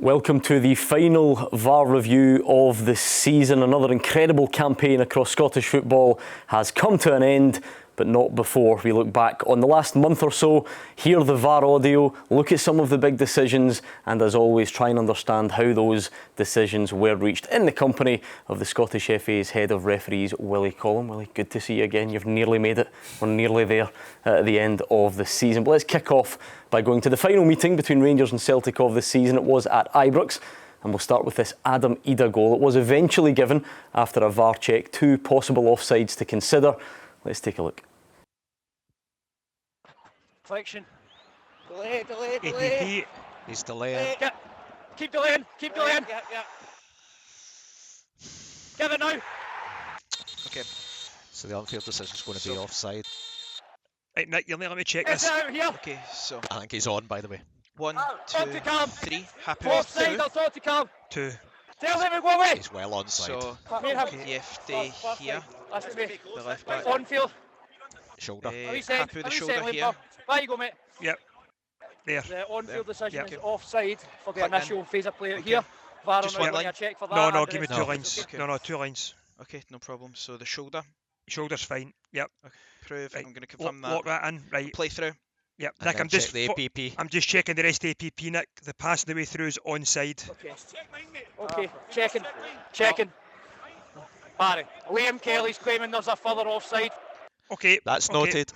Welcome to the final VAR review of the season. Another incredible campaign across Scottish football has come to an end, but not before we look back on the last month or so, hear the VAR audio, look at some of the big decisions, and as always try and understand how those decisions were reached in the company of the Scottish FA's head of referees, Willie Collum. Willie, good to see you again. You've nearly made it. We're nearly there at the end of the season. But let's kick off by going to the final meeting between Rangers and Celtic of the season. It was at Ibrox, and we'll start with this Adam Idah goal. It was eventually given after a VAR check, 2 possible offsides to consider. Let's take a look. Deflection. Delay. He's delaying. Keep delaying. Yeah. Give it now. Okay. So the on-field decision's going to be offside. Right, Nick, you'll let me check Get this. out here. Okay, so I think he's on, by the way. 1, On 2, to come. 3. Happy Fourth with side, 2. that's all to come. 2. Tell them to go away. He's well onside. So Okay. you have to here, That's me. the left back. On field. Shoulder. Happy with the shoulder here. There you go, mate. Yep. There. The on-field decision Yep. is offside for the Click initial phase of play out here. VAR Just on one now line? a check for that. No, and the give me rest 2 of it is lines. okay. No, 2 lines. Okay, no problem. So the shoulder. Shoulder's fine. Yep. Prove. Right. I'm going to confirm Lock that. that in. Right. Play through. Yep. And Nick, then I'm just check the APP. I'm just checking the rest of the APP, Nick. The passing the way through is onside. Okay, checking. Barry, Liam Kelly's claiming there's a further offside. Okay. That's okay. noted.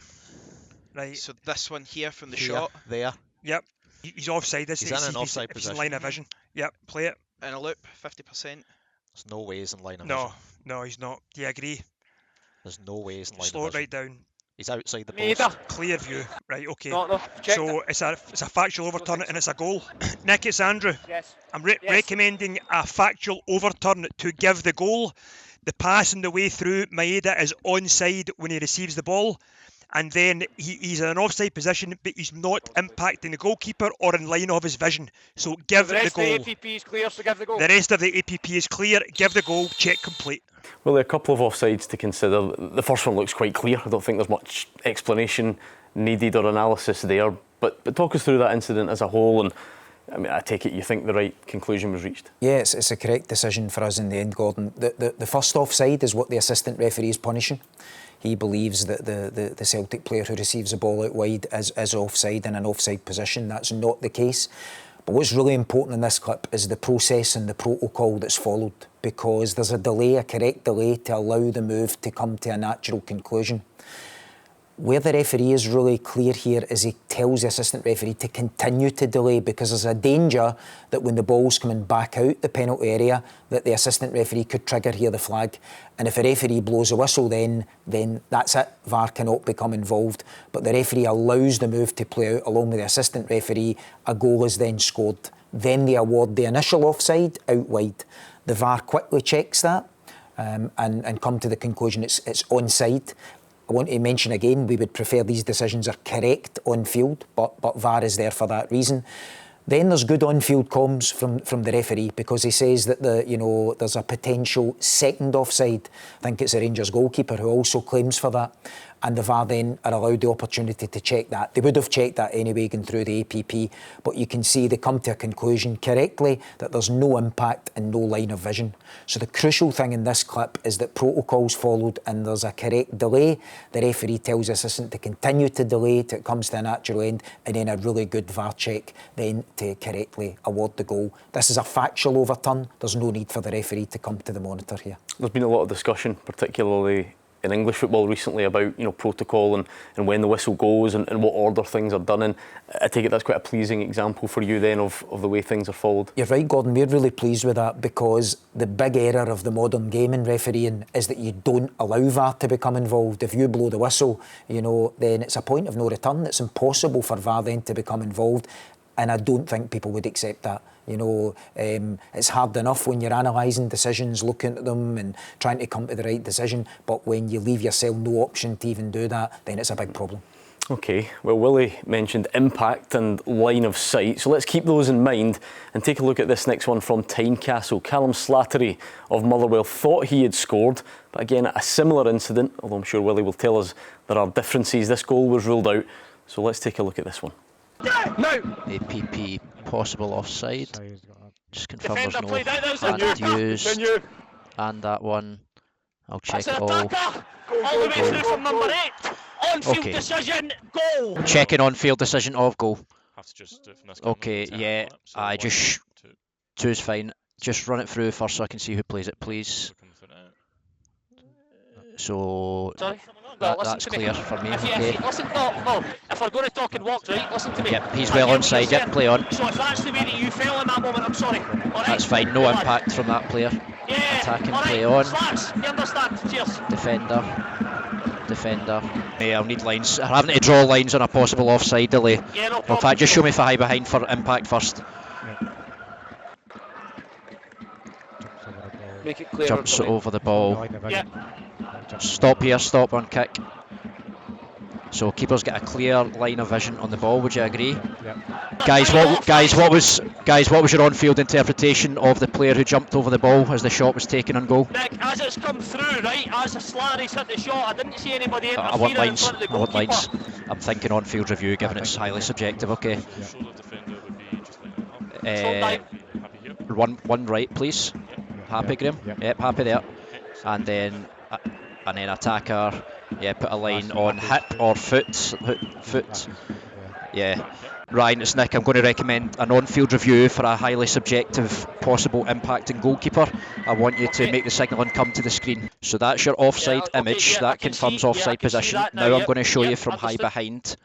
Right. So this one here from the Here, shot. there. Yep. He's offside, isn't He's he? in an See if offside if he's in position. line of vision. Yep. Play it. In a loop, 50%. There's no way he's in line of No. vision. No, he's not. Do you agree? There's no way he's in line Slow of it vision. right down. He's outside the Neither. post. Clear view. Right. Okay. No, check So it's a factual overturn and it's a goal. Nick, it's Andrew. Yes. I'm Yes. recommending a factual overturn to give the goal. The pass on the way through, Maeda is onside when he receives the ball, and then he's in an offside position, but he's not impacting the goalkeeper or in line of his vision. So give The the rest goal. of the APP is clear, so give the goal. The rest of the APP is clear. Give the goal. Check complete. Well, there are a couple of offsides to consider. The first one looks quite clear. I don't think there's much explanation needed or analysis there. But talk us through that incident as a whole. And I mean, I take it you think the right conclusion was reached. Yeah, it's a correct decision for us in the end, Gordon. The first offside is what the assistant referee is punishing. He believes that the Celtic player who receives the ball out wide is offside in an offside position. That's not the case. But what's really important in this clip is the process and the protocol that's followed, because there's a delay, a correct delay, to allow the move to come to a natural conclusion. Where the referee is really clear here is he tells the assistant referee to continue to delay, because there's a danger that when the ball's coming back out the penalty area that the assistant referee could trigger here the flag. And if a referee blows a whistle then that's it. VAR cannot become involved. But the referee allows the move to play out along with the assistant referee. A goal is then scored. Then they award the initial offside out wide. The VAR quickly checks that and come to the conclusion it's onside. I want to mention again, we would prefer these decisions are correct on field, but VAR is there for that reason. Then there's good on-field comms from the referee, because he says that there's a potential second offside. I think it's the Rangers goalkeeper who also claims for that. And the VAR then are allowed the opportunity to check that. They would have checked that anyway going through the APP, but you can see they come to a conclusion correctly that there's no impact and no line of vision. So the crucial thing in this clip is that protocol's followed and there's a correct delay. The referee tells the assistant to continue to delay till it comes to a natural end, and then a really good VAR check then to correctly award the goal. This is a factual overturn. There's no need for the referee to come to the monitor here. There's been a lot of discussion, particularly in English football recently, about protocol and when the whistle goes and what order things are done in. I take it that's quite a pleasing example for you then of the way things are followed. You're right, Gordon. We're really pleased with that, because the big error of the modern game in refereeing is that you don't allow VAR to become involved. If you blow the whistle, then it's a point of no return. It's impossible for VAR then to become involved. And I don't think people would accept that. It's hard enough when you're analysing decisions, looking at them and trying to come to the right decision. But when you leave yourself no option to even do that, then it's a big problem. OK, well, Willie mentioned impact and line of sight, so let's keep those in mind and take a look at this next one from Tynecastle. Callum Slattery of Motherwell thought he had scored, but again, a similar incident, although I'm sure Willie will tell us there are differences. This goal was ruled out, so let's take a look at this one. APP possible offside. Just confirm there's Defender no played out, there's the hand attacker. used. And that one, I'll check That's it an all. attacker. All the way through from number 8. On-field Okay. decision, goal. Checking on field decision of goal. Have to just do it from this camera, Okay, turn yeah, it up, so I one, just two, two's fine. Just run it through first so I can see who plays it, please. looking for it. So Sorry? Well, listen that's to me. clear for me. If you, Okay. listen, no, if we're going to talk and walk, right, listen to me. Yep, he's I well hear what you're onside. Yep, saying. play on. So if that's the way that you fell in that moment, I'm sorry. All right? That's fine. No Good lad. impact from that player. Yeah, Attacking all right. play on. Slaps, you understand? Cheers. Defender. Yeah, I'll need lines. I'm having to draw lines on a possible offside delay. Yeah, no In problem. fact, just show me for high behind for impact first. Make it clear. Jumps over the ball. Yeah. Stop here, stop on kick. So keeper's got a clear line of vision on the ball. Would you agree? Guys, what was your on-field interpretation of the player who jumped over the ball as the shot was taken on goal? Nick, as it's come through, right, as Slattery's hit the shot, I didn't see anybody interfering I want in lines. front of the I want goalkeeper. lines. I'm thinking on-field review, given it's highly subjective. Okay. Shoulder defender would be just like that. Happy here. One right, please. Happy, Graham? Yep, happy there. And then attacker. Yeah, put a line on hip or foot. Foot. Yeah. Ryan, it's Nick. I'm going to recommend an on-field review for a highly subjective possible impacting goalkeeper. I want you to make the signalling come to the screen. So that's your offside image. That confirms offside position. Now I'm going to show you from high behind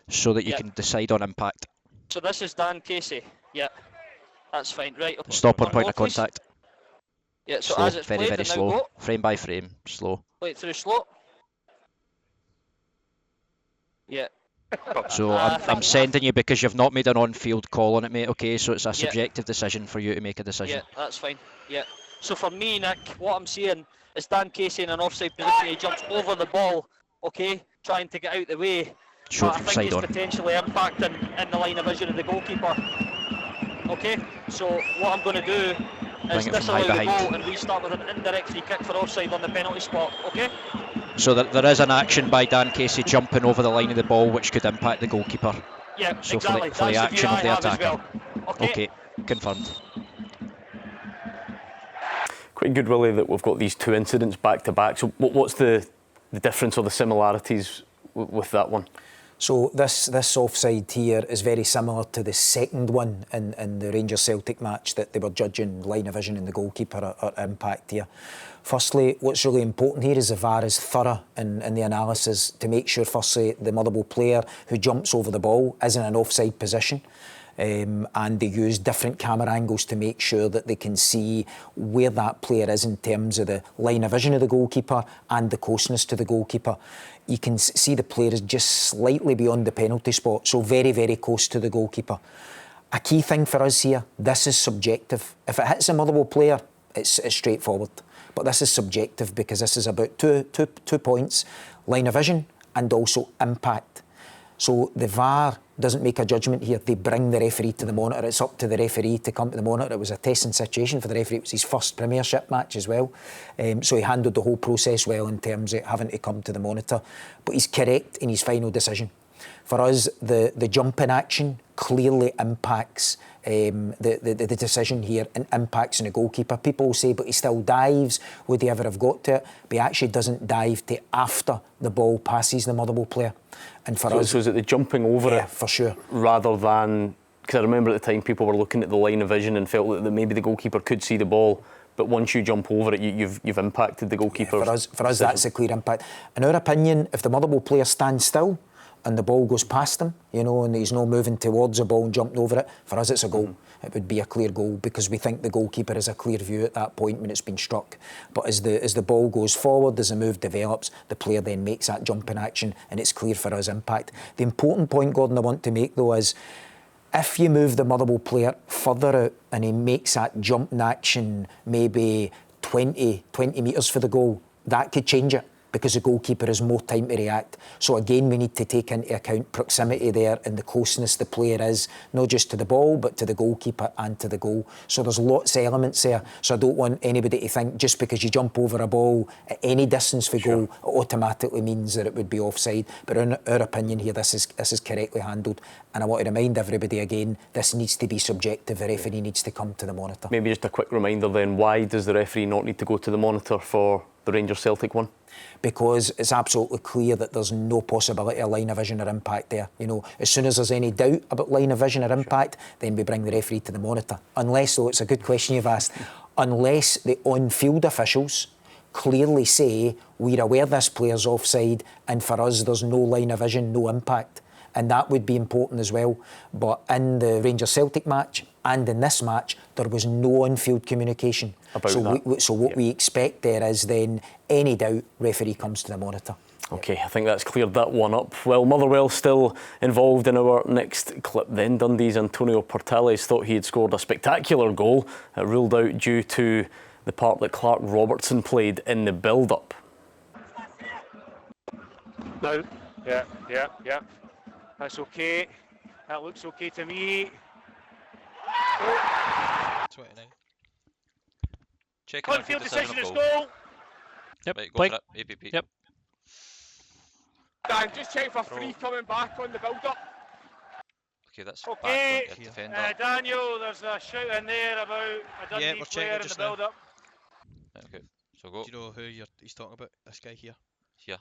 so that you can decide on impact. So this is Dan Casey. Yeah, that's fine. Right. Okay. Stop on point of contact. Yeah, so Slow, as it's very, played, very and now slow. go. Frame by frame, slow. Play it through slow. Yeah. So I'm sending you because you've not made an on-field call on it, mate. Okay, so it's a subjective decision for you to make a decision. Yeah, that's fine. Yeah. So for me, Nick, what I'm seeing is Dan Casey in an offside position. He jumps over the ball, okay, trying to get out the way. Show But I from think side he's on. potentially impacting in the line of vision of the goalkeeper. Okay, so what I'm going to do is Bring it from disallow high the behind. goal and restart with an indirect free kick for offside on the penalty spot. Okay. So there is an action by Dan Casey jumping over the line of the ball which could impact the goalkeeper. Yeah, So exactly. for the That's action view of the I have as attacker. well. Okay. Confirmed. Quite good, Willie, that we've got these two incidents back to back. So what's the difference or the similarities with that one? So this offside here is very similar to the second one in the Rangers-Celtic match that they were judging line of vision in the goalkeeper or impact here. Firstly, what's really important here is the VAR is thorough in the analysis to make sure, firstly, the Motherwell player who jumps over the ball is in an offside position. And they use different camera angles to make sure that they can see where that player is in terms of the line of vision of the goalkeeper and the closeness to the goalkeeper. You can see the player is just slightly beyond the penalty spot, so very, very close to the goalkeeper. A key thing for us here, this is subjective. If it hits a Motherwell player, it's straightforward. But this is subjective because this is about two points, line of vision and also impact. So the VAR doesn't make a judgment here. They bring the referee to the monitor. It's up to the referee to come to the monitor. It was a testing situation for the referee. It was his first Premiership match as well. So he handled the whole process well in terms of having to come to the monitor. But he's correct in his final decision. For us, the jumping action clearly impacts the decision here and impacts on the goalkeeper. People will say, but he still dives. Would he ever have got to it? But he actually doesn't dive to after the ball passes the Motherwell player. And for us, so is it the jumping over it? For sure. Rather than, because I remember at the time people were looking at the line of vision and felt that maybe the goalkeeper could see the ball, but once you jump over it, you've impacted the goalkeeper. Yeah, for us, that's a clear impact. In our opinion, if the Motherwell player stands still and the ball goes past him, and he's not moving towards the ball and jumping over it, for us it's a goal. It would be a clear goal because we think the goalkeeper has a clear view at that point when it's been struck. But as the ball goes forward, as the move develops, the player then makes that jumping action and it's clear for us impact. The important point, Gordon, I want to make though is if you move the Motherwell player further out and he makes that jumping action maybe 20 metres for the goal, that could change it. because the goalkeeper has more time to react. So again, we need to take into account proximity there and the closeness the player is, not just to the ball, but to the goalkeeper and to the goal. So there's lots of elements there. So I don't want anybody to think just because you jump over a ball at any distance for goal, it automatically means that it would be offside. But in our opinion here, this is correctly handled. And I want to remind everybody again, this needs to be subjective. The referee needs to come to the monitor. Maybe just a quick reminder then, why does the referee not need to go to the monitor for the Rangers-Celtic one? Because it's absolutely clear that there's no possibility of line of vision or impact there. You know, as soon as there's any doubt about line of vision or impact, then we bring the referee to the monitor. Unless, though, it's a good question you've asked, unless the on-field officials clearly say, we're aware this player's offside, and for us there's no line of vision, no impact. And that would be important as well. But in the Rangers-Celtic match and in this match, there was no on-field communication. So what we expect there is then, any doubt, referee comes to the monitor. OK, I think that's cleared that one up. Well, Motherwell still involved in our next clip then. Dundee's Antonio Portales thought he had scored a spectacular goal, ruled out due to the part that Clark Robertson played in the build-up. No, yeah. That's okay. That looks okay to me. 29. Check On-field decision is goal. Yep, right, go play. for it. APP. Yep. Dan, just check for free coming back on the build-up. Okay, that's Okay, back on your defender. Daniel, there's a shout in there about a Dundee player in the build-up. Okay, so go. Do you know who he's talking about? This guy here? Here.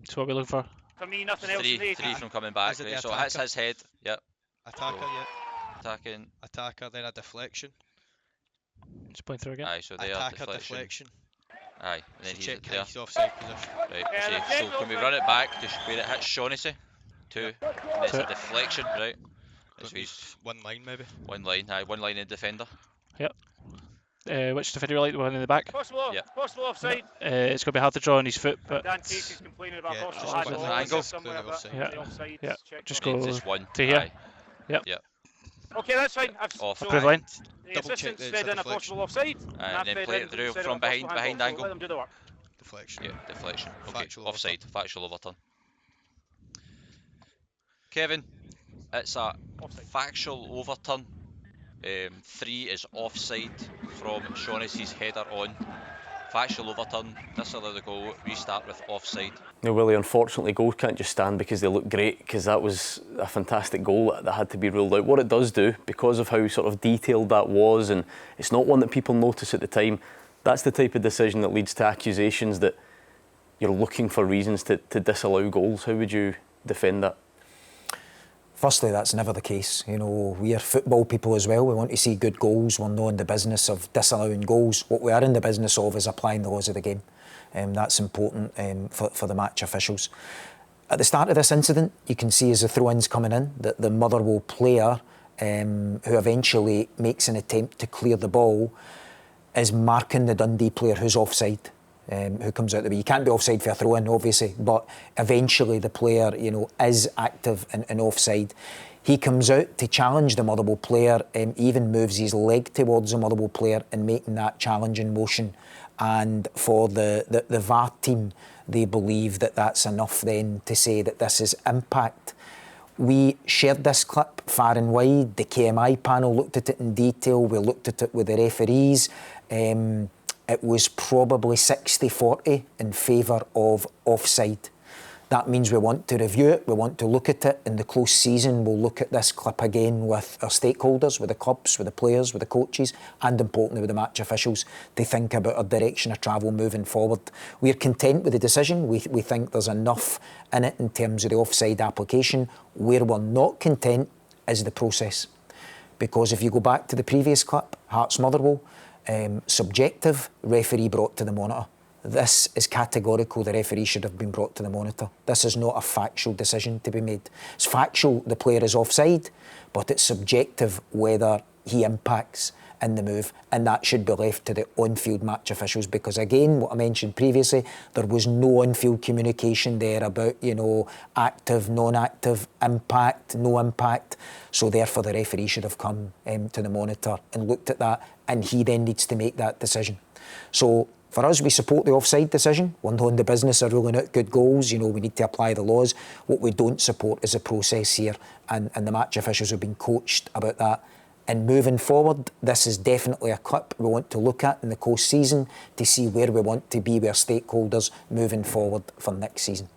That's what we're looking for. For me, nothing else Three today. from coming back. Is it Right, the so it hits attacker? his head. Yep. Attacker, yeah. Attacking. Attacker, then a deflection. Just playing through again. Aye, so they are Attacker, deflection. Aye, and then So he's check there. his offside position. Right, Yeah, so can we run it back to where it hits Shaughnessy? 2. And it's a deflection, right? So he's One line maybe. one line in defender. Which defender you like, the one in the back? Possible offside. It's going to be hard to draw on his foot, but Dan Casey's complaining about Yeah, possible just hard one ball angle. somewhere, Clearly but offside. Yeah. the offside Yeah. check Just on. go It's just one. to here. Aye. Yep. Okay, that's fine. Off. So Approve line. the Double check assistant's that it's fed a in a deflection. possible offside. And then play it through from behind angle. Let them do the work. Deflection. Yeah, deflection. Okay, Factual offside. Factual overturn. Kevin, it's a factual overturn. 3 is offside from Shaughnessy's header on. Factual overturn, disallow the goal, restart with offside. No, Willie, unfortunately, goals can't just stand because they look great, because that was a fantastic goal that had to be ruled out. What it does do, because of how sort of detailed that was, and it's not one that people notice at the time, that's the type of decision that leads to accusations that you're looking for reasons to disallow goals. How would you defend that? Firstly, that's never the case. You know, we are football people as well. We want to see good goals. We're not in the business of disallowing goals. What we are in the business of is applying the laws of the game. That's important for the match officials. At the start of this incident, you can see as the throw-in's coming in that the Motherwell player, who eventually makes an attempt to clear the ball, is marking the Dundee player who's offside. Who comes out the way. You can't be offside for a throw-in, obviously, but eventually the player, you know, is active and offside. He comes out to challenge the Motherwell player, even moves his leg towards the Motherwell player and making that challenging motion. And for the VAR team, they believe that that's enough then to say that this is impact. We shared this clip far and wide. The KMI panel looked at it in detail. We looked at it with the referees. It was probably 60-40 in favour of offside. That means we want to review it, we want to look at it. In the close season, we'll look at this clip again with our stakeholders, with the clubs, with the players, with the coaches, and importantly with the match officials, to think about our direction of travel moving forward. We're content with the decision. We think there's enough in it in terms of the offside application. Where we're not content is the process. Because if you go back to the previous clip, Hearts Motherwell, subjective, referee brought to the monitor. This is categorical, the referee should have been brought to the monitor. This is not a factual decision to be made. It's factual, the player is offside, but it's subjective whether he impacts in the move, and that should be left to the on-field match officials, because again, what I mentioned previously, there was no on-field communication there about, you know, active, non-active, impact, no impact. So therefore the referee should have come to the monitor and looked at that, and he then needs to make that decision. So For us, we support the offside decision. We're not in the business of ruling out good goals. You know, we need to apply the laws. What we don't support is a process here, and the match officials have been coached about that. And moving forward, this is definitely a clip we want to look at in the coast season to see where we want to be with our stakeholders moving forward for next season.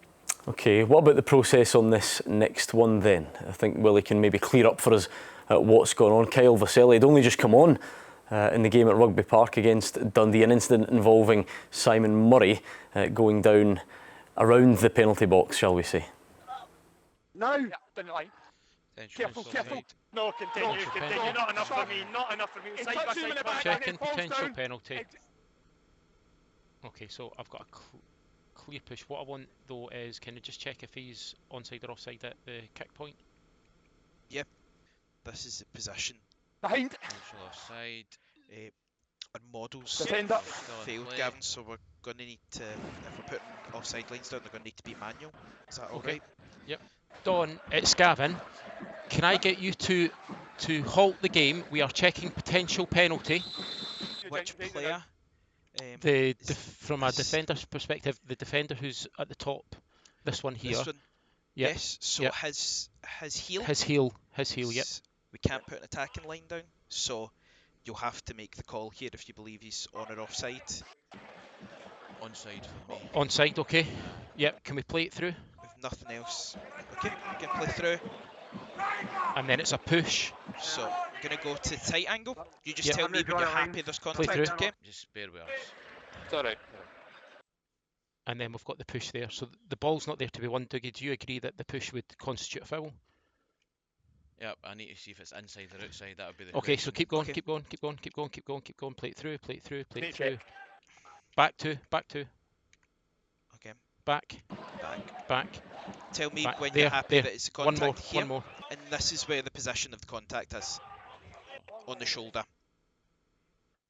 Okay, what about the process on this next one then? I think Willie can maybe clear up for us what's going on. Kyle Vaselli had only just come on in the game at Rugby Park against Dundee, an incident involving Simon Murray going down around the penalty box, shall we say? No, didn't lie. Careful, careful. No, continue. Not enough for me, not enough for me. Side by side. Checking potential penalty. Okay, so I've got a clear push. What I want though is, can you just check if he's onside or offside at the kick point? Yep. This is the position. Behind. Potential offside. Our models Defender. failed, Gavin, so we're going to need to, if we're putting offside lines down, they're going to need to be manual. Is that all right? Yep. Don, it's Gavin. Can I get you to halt the game? We are checking potential penalty. Which player? From a defender's perspective, the defender who's at the top, this one here. This one? Yep. Yes. So Yep. his heel. His heel. Yep. We can't put an attacking line down, so you'll have to make the call here if you believe he's on or offside. Onside for me. Onside, okay. Yep. Can we play it through? With nothing else. Okay, we can play through. And then it's a push. So I'm gonna go to tight angle. You just Yep. tell me when you're happy there's contact. through. Okay. Just bear with us. It's alright. And then we've got the push there. So the ball's not there to be won, Dougie. Do you agree that the push would constitute a foul? Yep, I need to see if it's inside or outside. That would be the Okay, question. so keep going, Okay. keep going. Play it through. Play through. check. Back to. Okay. Back. Back. Tell me Back. when There, you're happy there. that it's a One contact more. here. One more. And this is where the position of the contact is. On the shoulder.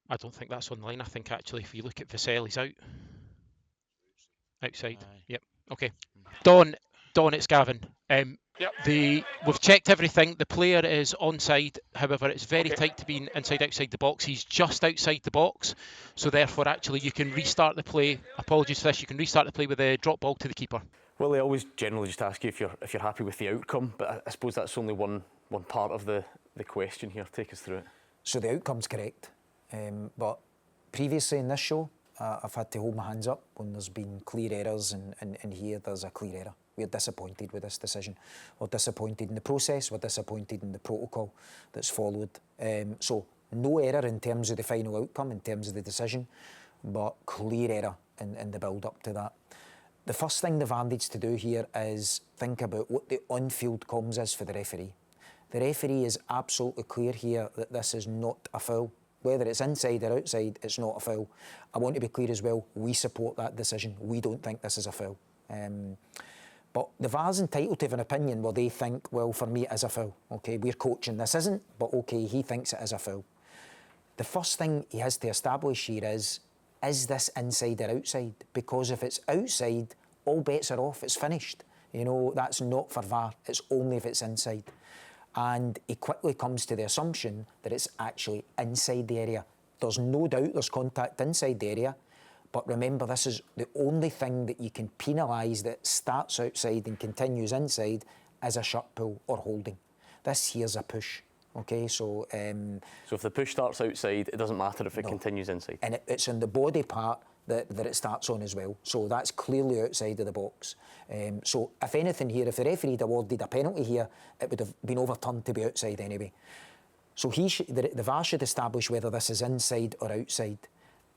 I don't think that's on the line. I think actually, if you look at Vassell, he's out. Outside. Aye. Yep. Okay. Don, it's Gavin. Yep. We've checked everything. The player is onside. However, it's very Okay. tight to be outside the box. He's just outside the box. So therefore, actually, you can restart the play. Apologies for this. You can restart the play with a drop ball to the keeper. Well, I always generally just ask you if you're happy with the outcome, but I suppose that's only one part of the question here. Take us through it. So the outcome's correct, but previously in this show, I've had to hold my hands up when there's been clear errors, and here there's a clear error. We're disappointed with this decision. We're disappointed in the process, we're disappointed in the protocol that's followed. So no error in terms of the final outcome, in terms of the decision, but clear error in the build-up to that. The first thing the VAR needs to do here is think about what the on-field comms is for the referee. The referee is absolutely clear here that this is not a foul. Whether it's inside or outside, it's not a foul. I want to be clear as well, we support that decision. We don't think this is a foul. But the VAR's entitled to have an opinion where they think, well, for me it is a foul. Okay, we're coaching, this isn't, but okay, he thinks it is a foul. The first thing he has to establish here is this inside or outside? Because if it's outside, all bets are off, it's finished. You know, that's not for VAR, it's only if it's inside. And he quickly comes to the assumption that it's actually inside the area. There's no doubt there's contact inside the area, but remember, this is the only thing that you can penalise that starts outside and continues inside as a shut pull or holding. This here's a push. Okay, so if the push starts outside, it doesn't matter if it continues inside. And it's on the body part that it starts on as well. So that's clearly outside of the box. So if anything here, if the referee had awarded a penalty here, it would have been overturned to be outside anyway. So the VAR should establish whether this is inside or outside.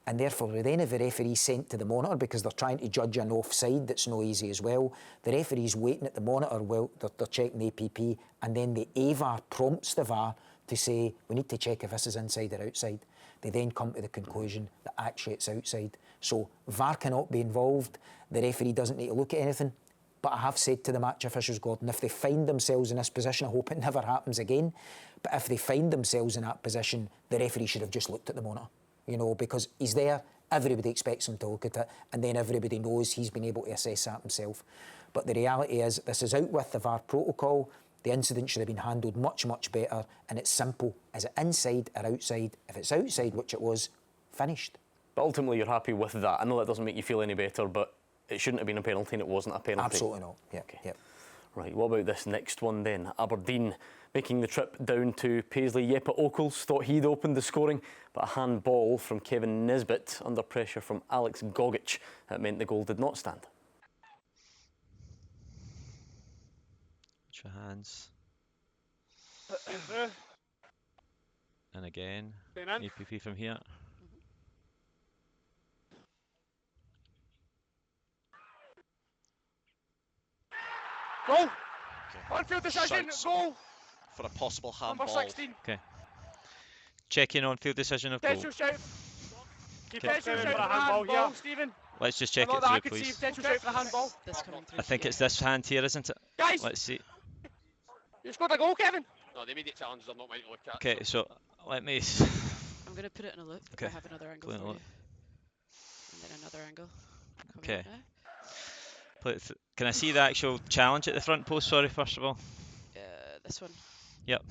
And therefore, then if the referee's sent to the monitor because they're trying to judge an offside, that's no easy as well. The referee's waiting at the monitor while they're checking the APP, and then the AVAR prompts the VAR to say, we need to check if this is inside or outside. They then come to the conclusion that actually it's outside. So VAR cannot be involved. The referee doesn't need to look at anything. But I have said to the match officials, Gordon, if they find themselves in this position, I hope it never happens again, but if they find themselves in that position, the referee should have just looked at the monitor. You know, because he's there, everybody expects him to look at it, and then everybody knows he's been able to assess that himself. But the reality is, this is out with the VAR protocol. The incident should have been handled much, much better, and it's simple. Is it inside or outside? If it's outside, which it was, finished. But ultimately, you're happy with that. I know that doesn't make you feel any better, but it shouldn't have been a penalty, and it wasn't a penalty. Absolutely not. Yeah. Okay. Yep. Right, what about this next one then? Aberdeen making the trip down to Paisley. Jeppe Ockels thought he'd opened the scoring, but a handball from Kevin Nisbet under pressure from Alex Gogic meant the goal did not stand. Watch your hands. And again, APP from here. Goal! Okay. On-field decision, Shouts goal! for a possible handball. Number 16. Okay. Check-in on field decision of goal. Potential shout. Okay. Potential shout for a handball here, Stephen. Let's just check it I through, could see please. potential shout for the handball. I think it's this hand here, isn't it? Guys! Let's see. You scored a goal, Kevin? No, the immediate challenges are not mine to look at. Okay, so let me... I'm going to put it in a loop. Okay. I have another angle Put it in for a you. loop. And then another angle. Okay. Can I see the actual challenge at the front post, sorry, first of all? This one. Yep. Do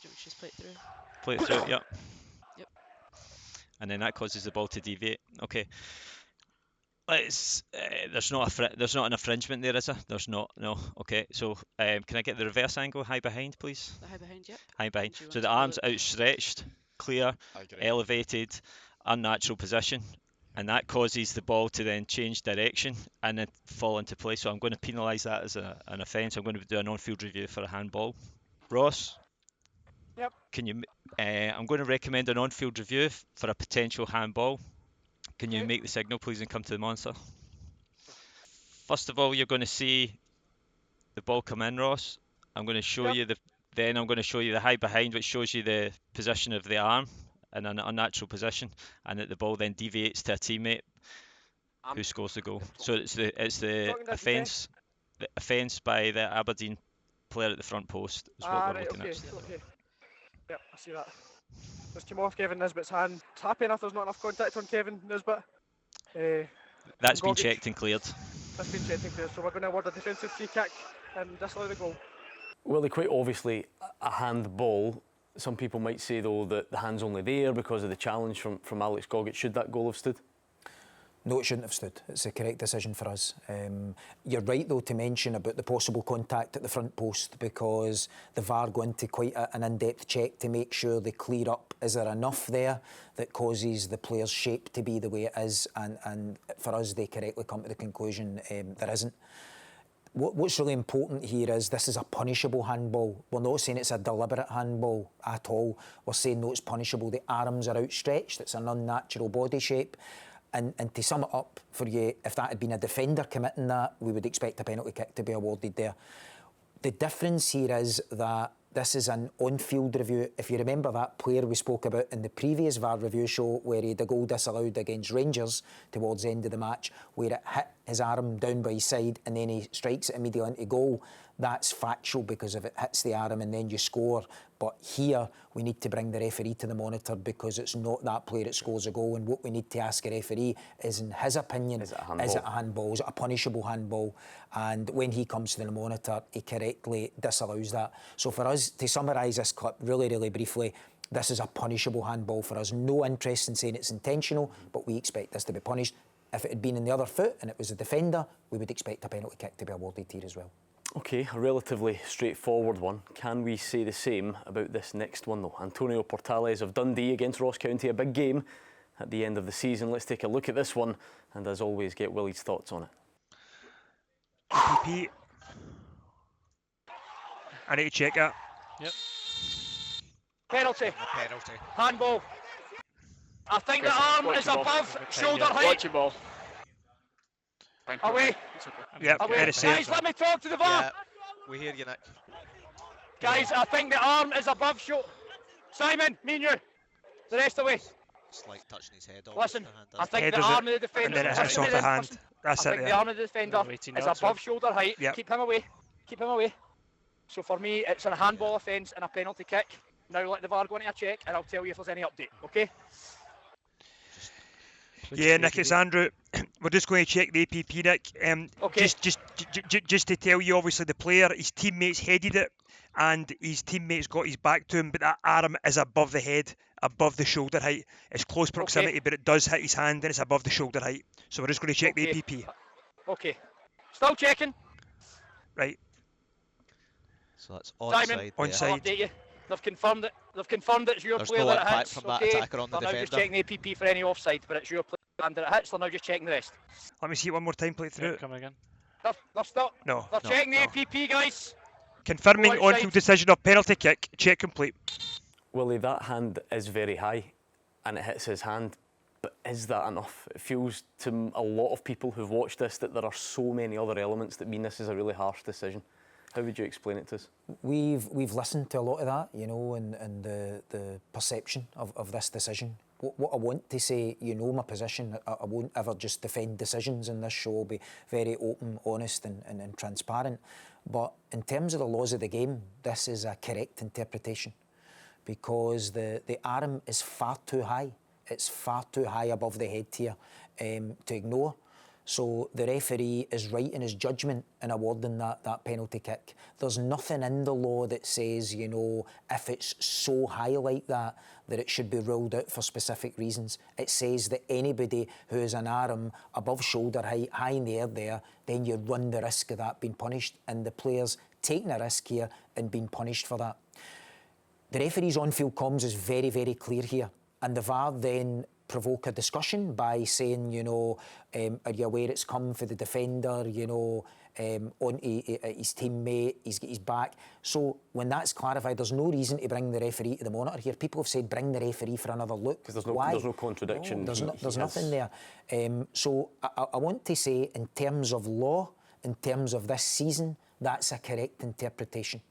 you want to just play it through? Play it through, yep. Yep. And then that causes the ball to deviate. Okay. Let's. There's not an infringement there, is there? There's not. No. Okay. So can I get the reverse angle, high behind, please? The high behind, yep. High behind. So the arms outstretched, clear, elevated, unnatural position, and that causes the ball to then change direction and then fall into place. So I'm going to penalise that as an offence. I'm going to do an on-field review for a handball. Ross? Yep. Can you? I'm going to recommend an on-field review for a potential handball. Can you make the signal, please, and come to the monitor? First of all, you're going to see the ball come in, Ross. I'm going to show you then I'm going to show you the high behind, which shows you the position of the arm in an unnatural position, and that the ball then deviates to a teammate who scores the goal. So it's the offence by the Aberdeen player at the front post is what we're looking at. Okay. Yep, I see that. Just came off Kevin Nisbet's hand. Happy enough there's not enough contact on Kevin Nisbet. That's been checked and cleared. That's been checked and cleared, so we're going to award a defensive free kick and disallow the goal. Well, quite obviously a handball. Some people might say, though, that the hand's only there because of the challenge from Alex Gogic. Should that goal have stood? No, it shouldn't have stood. It's the correct decision for us. You're right, though, to mention about the possible contact at the front post, because the VAR go into quite an in-depth check to make sure they clear up, is there enough there that causes the player's shape to be the way it is, and for us they correctly come to the conclusion there isn't. What's really important here is this is a punishable handball. We're not saying it's a deliberate handball at all. We're saying no, it's punishable. The arms are outstretched, it's an unnatural body shape. And to sum it up for you, if that had been a defender committing that, we would expect a penalty kick to be awarded there. The difference here is that this is an on-field review. If you remember that player we spoke about in the previous VAR review show where he had a goal disallowed against Rangers towards the end of the match, where it hit his arm down by his side and then he strikes it immediately into goal, that's factual because if it hits the arm and then you score. But here we need to bring the referee to the monitor because it's not that player that scores a goal, and what we need to ask a referee is, in his opinion, is it a handball? Is it a punishable handball? And when he comes to the monitor, he correctly disallows that. So for us, to summarise this clip really, really briefly, this is a punishable handball for us. No interest in saying it's intentional, but we expect this to be punished. If it had been in the other foot and it was a defender, we would expect a penalty kick to be awarded here as well. OK, a relatively straightforward one. Can we say the same about this next one, though? Antonio Portales of Dundee against Ross County, a big game at the end of the season. Let's take a look at this one and, as always, get Willie's thoughts on it. PPP. I need to check that. Yep. Penalty. A penalty. Handball. I think the arm is above shoulder height. Watch your ball. Away. Yep, Away. Guys, let me talk to the VAR. Yeah, we hear you, Nick. Guys, I think the arm is above shoulder. Simon, me and you. The rest away. Slight touching his head. Listen, I think Head the does arm it, of the defender. and then it hits off the hand. That's I it. think the Yeah. arm of the defender is above shoulder height. Yep. Keep him away. Keep him away. So for me, it's a handball offence and a penalty kick. Now let the VAR go into a check, and I'll tell you if there's any update. Okay? Yeah, Nick, it's Andrew. We're just going to check the APP, Nick. Okay. Just to tell you, obviously the player, his teammates headed it, and his teammates got his back to him, but that arm is above the head, above the shoulder height. It's close proximity, but it does hit his hand, and it's above the shoulder height. So we're just going to check the APP. Okay. Still checking. Right. So that's onside. Simon, onside. I'll update you. They've confirmed it. They've confirmed it's your There's player no that it impact hits. from that Okay. attacker on the They're now just defender. checking the APP for any offside, but it's your player and it hits. They're now just checking the rest. Let me see it one more time, play it through. Coming again. They're still. No. They're checking the APP, guys. Confirming Go outside. on-field decision of penalty kick. Check complete. Willie, that hand is very high and it hits his hand, but is that enough? It feels to a lot of people who've watched this that there are so many other elements that mean this is a really harsh decision. How would you explain it to us? We've listened to a lot of that, you know, and the perception of this decision. What I want to say, you know my position, I won't ever just defend decisions in this show. I'll be very open, honest and transparent. But in terms of the laws of the game, this is a correct interpretation because the arm is far too high. It's far too high above the head tier to ignore. So the referee is right in his judgment in awarding that penalty kick. There's nothing in the law that says, you know, if it's so high like that it should be ruled out for specific reasons. It says that anybody who has an arm above shoulder height, high in the air there, then you run the risk of that being punished, and the player's taking a risk here and being punished for that. The referee's on-field comms is very, very clear here, and the VAR then provoke a discussion by saying, you know, are you aware it's come for the defender, you know, on his teammate, he's got his back. So when that's clarified, there's no reason to bring the referee to the monitor here. People have said bring the referee for another look. Because Why? There's no contradiction. No, there's nothing there. So I want to say, in terms of law, in terms of this season, that's a correct interpretation.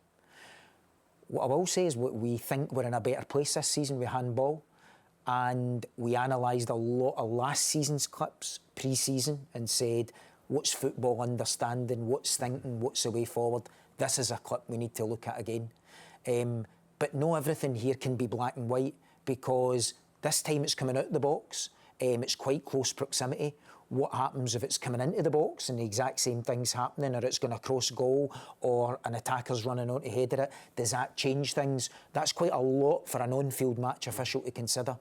What I will say is we think we're in a better place this season with handball. And we analysed a lot of last season's clips pre-season and said, what's football understanding, what's thinking, what's the way forward? This is a clip we need to look at again. But no, everything here can be black and white because this time it's coming out of the box. It's quite close proximity. What happens if it's coming into the box and the exact same thing's happening, or it's going to cross goal, or an attacker's running on to header it? Does that change things? That's quite a lot for an on-field match official to consider.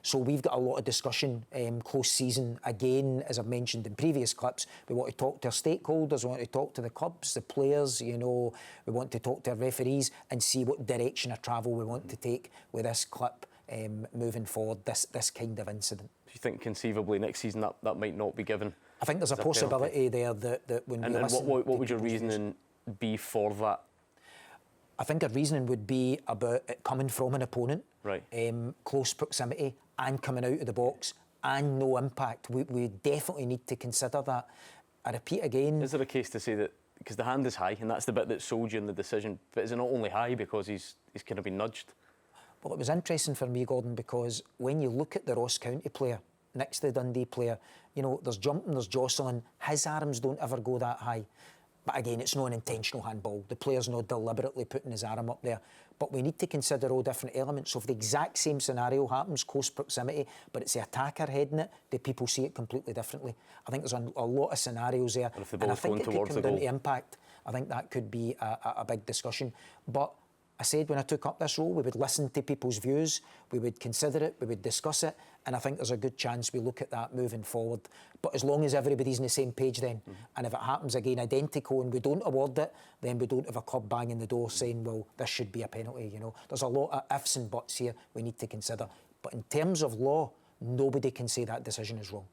So we've got a lot of discussion, close season. Again, as I've mentioned in previous clips, we want to talk to our stakeholders, we want to talk to the clubs, the players, you know, we want to talk to our referees and see what direction of travel we want to take with this clip moving forward, this kind of incident. Do you think conceivably next season that might not be given? I think there's a possibility there that when we listen... And what would your reasoning be for that? I think our reasoning would be about it coming from an opponent, right? Close proximity and coming out of the box and no impact. We definitely need to consider that. I repeat again... Is there a case to say that, because the hand is high and that's the bit that sold you in the decision, but is it not only high because he's kind of been nudged? Well, it was interesting for me, Gordon, because when you look at the Ross County player next to the Dundee player, you know, there's jumping, there's jostling, his arms don't ever go that high. But again, it's not an intentional handball. The player's not deliberately putting his arm up there. But we need to consider all different elements. So if the exact same scenario happens, close proximity, but it's the attacker heading it, do people see it completely differently? I think there's a lot of scenarios there. And if the ball's going towards the goal? Down to impact. I think that could be a big discussion. But I said when I took up this role, we would listen to people's views, we would consider it, we would discuss it, and I think there's a good chance we look at that moving forward. But as long as everybody's on the same page then, and if it happens again identical and we don't award it, then we don't have a club banging the door saying, well, this should be a penalty, you know. There's a lot of ifs and buts here we need to consider. But in terms of law, nobody can say that decision is wrong.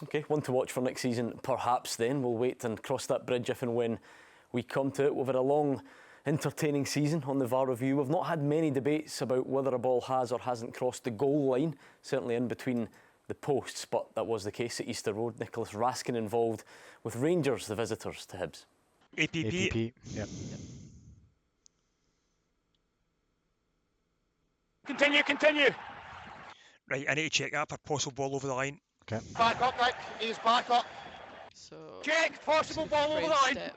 OK, one to watch for next season, perhaps then. We'll wait and cross that bridge if and when we come to it. We've had a long, entertaining season on the VAR review. We've not had many debates about whether a ball has or hasn't crossed the goal line, certainly in between the posts, but that was the case at Easter Road. Nicholas Raskin involved with Rangers, the visitors to Hibs. APP. Yep. Continue. Right, I need to check that for possible ball over the line. Okay. Back up, Nick. He's back up. So check possible ball over the line. Step.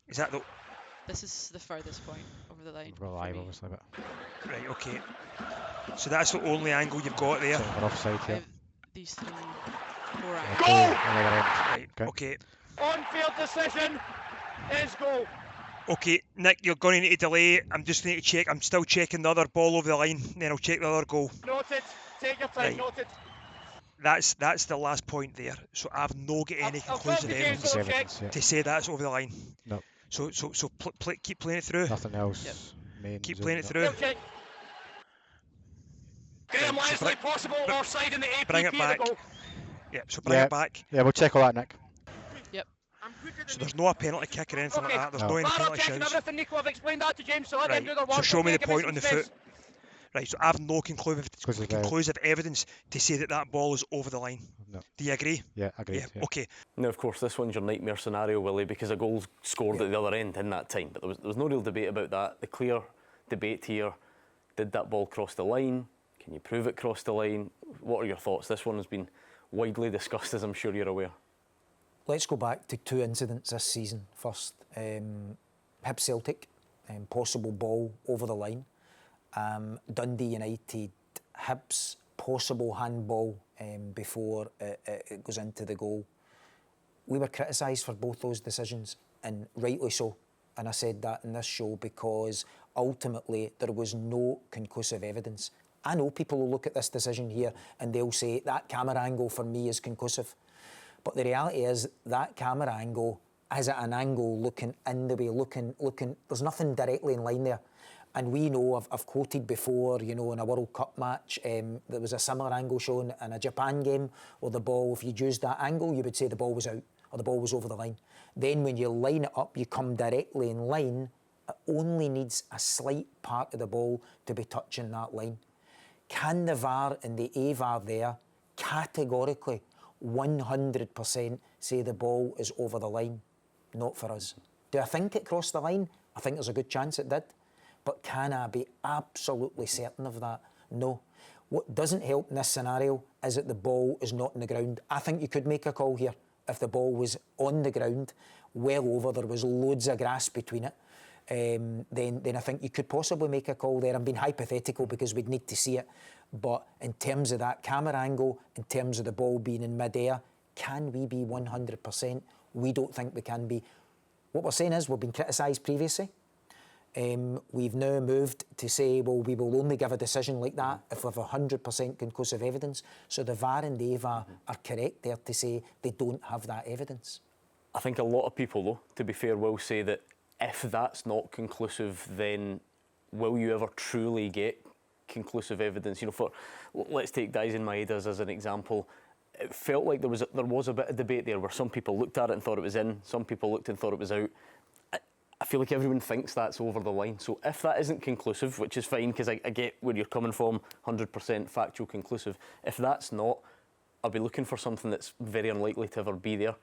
Is that the... This is the furthest point over the line. We're for live, me. obviously, but Right, okay. So that's the only angle you've got there. so we're offside I here. have these 4 angles. Okay, another end. Right, okay. On-field decision is goal. Okay, Nick, you're going to need to delay. I'm just need to check. I'm still checking the other ball over the line. Then I'll check the other goal. Noted. Take your time. Right. Noted. That's the last point there. So I've not got any conclusive evidence Yeah. to say that's over the line. No. So keep playing it through. Nothing else. Yep. Main Keep zoom, playing it no. through. Okay. Graham Right, so Leslie, possible offside in the APP. bring it back. The goal. Yeah, so bring it back. Yeah, we'll check all that, Nick. So there's no a penalty kick or anything like that. There's no any VAR are penalty checking shouts. everything, Nico. I've explained that to James, so let them do their work. So show me the Okay, give point on the some foot. space. Right, so I've no conclusive evidence to say that ball is over the line. No. Do you agree? Yeah, agreed. Yeah. Okay. Now, of course, this one's your nightmare scenario, Willie, because a goal scored at the other end in that time. But there was no real debate about that. The clear debate here, did that ball cross the line? Can you prove it crossed the line? What are your thoughts? This one has been widely discussed, as I'm sure you're aware. Let's go back to 2 incidents this season first. Hibs Celtic, possible ball over the line. Dundee United, Hibs, possible handball before it goes into the goal. We were criticised for both those decisions, and rightly so. And I said that in this show because ultimately there was no conclusive evidence. I know people will look at this decision here and they'll say that camera angle for me is conclusive. But the reality is that camera angle is at an angle looking in the way, looking. There's nothing directly in line there. And we know, I've quoted before, you know, in a World Cup match, there was a similar angle shown in a Japan game where the ball, if you'd used that angle, you would say the ball was out or the ball was over the line. Then when you line it up, you come directly in line, it only needs a slight part of the ball to be touching that line. Can the VAR and the AVAR there categorically 100% say the ball is over the line? Not for us. Do I think it crossed the line? I think there's a good chance it did. But can I be absolutely certain of that? No. What doesn't help in this scenario is that the ball is not on the ground. I think you could make a call here if the ball was on the ground, well over, there was loads of grass between it. Then I think you could possibly make a call there. I'm being hypothetical because we'd need to see it. But in terms of that camera angle, in terms of the ball being in mid-air, can we be 100%? We don't think we can be. What we're saying is we've been criticised previously. We've now moved to say, well, we will only give a decision like that if we have 100% conclusive evidence. So the VAR and the AVAR are correct there to say they don't have that evidence. I think a lot of people, though, to be fair, will say that if that's not conclusive, then will you ever truly get conclusive evidence? You know, let's take Daisen Maeda's as an example. It felt like there was a bit of debate there where some people looked at it and thought it was in, some people looked and thought it was out. I feel like everyone thinks that's over the line. So if that isn't conclusive, which is fine because I get where you're coming from, 100% factual conclusive. If that's not, are we looking for something that's very unlikely to ever be there?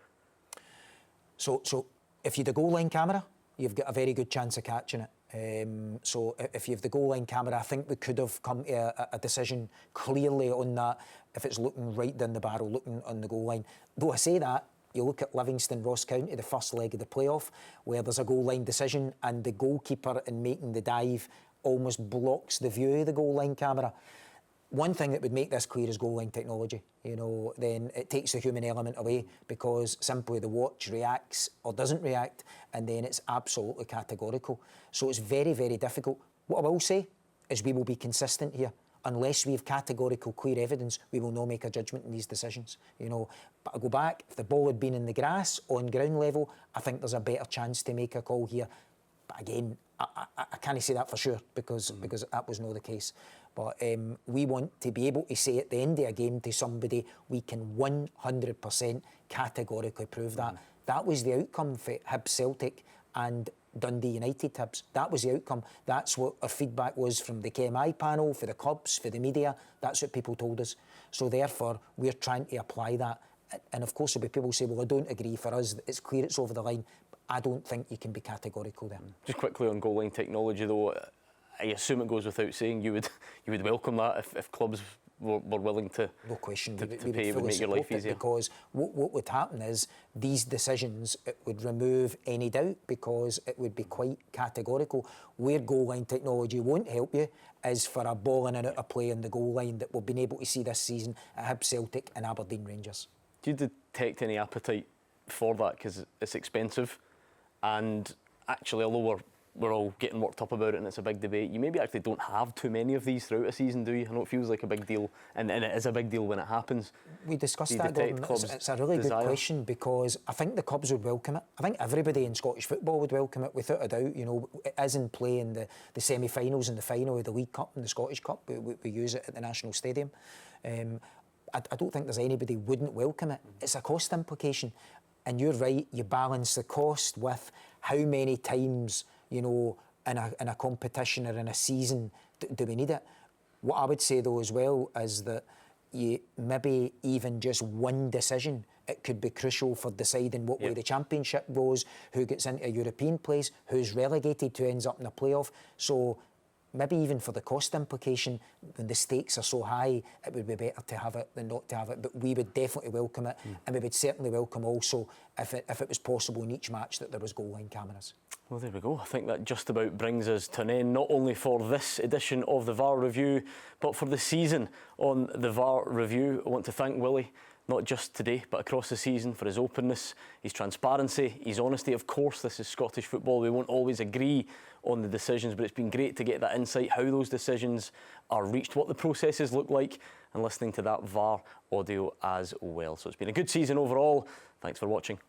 So if you have the goal line camera, you've got a very good chance of catching it. So if you have the goal line camera, I think we could have come to a decision clearly on that if it's looking right down the barrel, looking on the goal line. Though I say that, you look at Livingston Ross County, the first leg of the playoff, where there's a goal line decision and the goalkeeper in making the dive almost blocks the view of the goal line camera. One thing that would make this clear is goal line technology. You know, then it takes the human element away because simply the watch reacts or doesn't react, and then it's absolutely categorical. So it's very, very difficult. What I will say is we will be consistent here. Unless we have categorical, clear evidence, we will not make a judgment in these decisions. You know, but I go back, if the ball had been in the grass on ground level, I think there's a better chance to make a call here. But again, I can't say that for sure because that was not the case. But we want to be able to say at the end of a game to somebody, we can 100% categorically prove that. That was the outcome for Hibs Celtic and Dundee United Hibs. That was the outcome. That's what our feedback was from the KMI panel, for the clubs, for the media. That's what people told us. So therefore, we're trying to apply that. And of course, there'll be people who say, well, I don't agree. For us, it's clear it's over the line. I don't think you can be categorical there. Just quickly on goal line technology, though, I assume it goes without saying you would welcome that if clubs were willing to no question to we pay, would make your life easier. Because what would happen is these decisions, it would remove any doubt, because it would be quite categorical. Where goal line technology won't help you is for a ball in and out of play on the goal line that we've been able to see this season at Hibs, Celtic and Aberdeen Rangers. Do you detect any appetite for that? Because it's expensive, and actually, although we're all getting worked up about it and it's a big debate, you maybe actually don't have too many of these throughout a season, do you? I know it feels like a big deal, and it is a big deal when it happens. We discussed that, Gordon. It's a really good question, because I think the clubs would welcome it. I think everybody in Scottish football would welcome it, without a doubt. You know, it is in play in the semi-finals and the final of the League Cup and the Scottish Cup. We use it at the National Stadium. I don't think there's anybody who wouldn't welcome it. It's a cost implication. And you're right, you balance the cost with how many times, you know, in a competition or in a season do we need it. What I would say though as well is that maybe even just one decision, it could be crucial for deciding what way the Championship goes, who gets into a European place, who's relegated, who ends up in a playoff. So maybe even for the cost implication, when the stakes are so high, it would be better to have it than not to have it. But we would definitely welcome it, and we would certainly welcome also, if it was possible in each match, that there was goal line cameras. Well, there we go. I think that just about brings us to an end, not only for this edition of the VAR Review, but for the season on the VAR Review. I want to thank Willie, not just today, but across the season, for his openness, his transparency, his honesty. Of course, this is Scottish football. We won't always agree on the decisions, but it's been great to get that insight, how those decisions are reached, what the processes look like, and listening to that VAR audio as well. So it's been a good season overall. Thanks for watching.